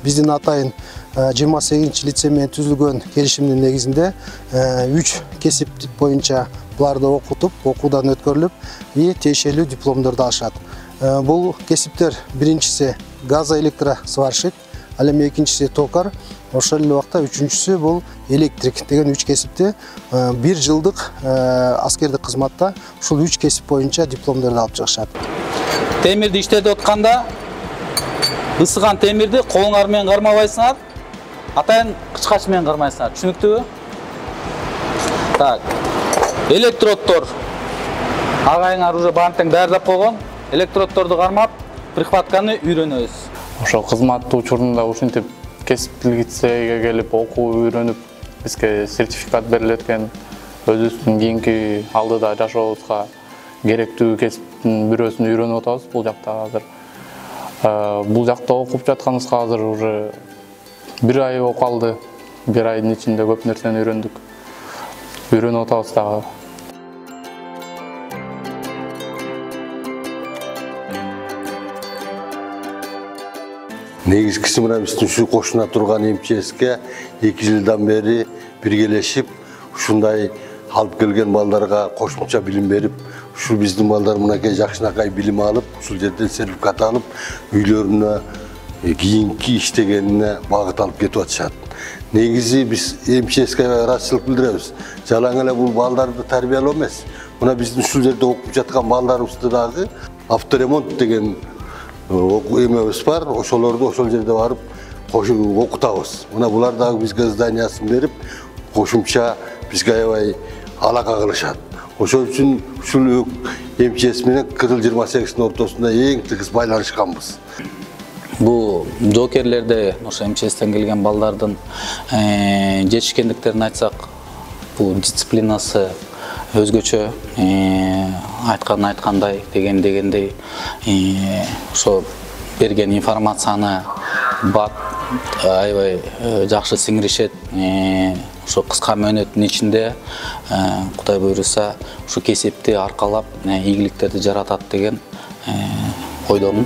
биздин атайын 28 лицей менен түзүлгөн келишимдин негизинде 3 кесип боюнча буларды окутуп, окуудан өткөрүлүп, тиешелүү дипломдорду алышат. Бул кесиптер биринчиси газоэлектросварщик, ал эми экинчиси токар, ошол эле убакта үчүнчүсү бул электрик деген 3 кесипти 1 жылдык аскердик кызматта ушул 3 кесип боюнча дипломдорду алып чыгышат. Темирди иштетип атканда ысыган темирди колуңар менен кармабайсыңар, атайын кычкач менен кармайсыңар. Түшүнүктүүбү? Так. Электроддор агайыңар уже бантең даярдап койгон. Электроддорду кармап, прихватканы үйрөнөбүз. Ошо кызмат учурунда ушинтип кесиптик лицейге келип окуу үйрөнүп, бизге сертификат берилет экен. Өзүбүздүн кийинки алдыда жашообузга керектүү кесиптин бирөөсүн үйрөнүп атабыз бул жакта азыр. Бул жакта окуп жатканыбызга азыр уже 1 ай болуп калды. 1 айдын ичинде көп нерсени үйрөндүк. Үйрөнүп атабыз дагы. Негизгиси мына биздин ушу кошуна турган МЧСке 2 жылдан бери биргелешип, ушундай алып келген балдарга кошумча билим берип, ушул биздин балдар мынакей жакшынакай билим алып, ушул жерден сертификат алып, үйлөрүнө кийинки иштегенине багыт алып кетип атышат. Негизи биз МЧСке ыраазычылык билдиребиз. Жалаң эле бул балдарды тарбиялоо эмес. Мына биздин ушул жерде окуп жаткан балдарыбызды дагы авторемонт деген эмебиз бар, ошолорду ошол жерде барып окутабыз. Мына булар дагы бизге зданиясын берип, кошумча бизге аябай алака кылышат. Ошол үчүн ушул МЧС менен Кызыл 28-тин ортосунда эң тыгыз байланышканбыз. Бул жоокерлерде ошо МЧСтен келген балдардын жетишкендиктерин айтсак, бул дисциплинасы өзгөчө, айткандай, дегендей, ошо берген информацияны бат аябай жакшы сиңиришет. Ошо кыска мөөнөттүн ичинде Кудай буйруса ушу кесипти аркалап ийгиликтерди жаратат деген ойдомун.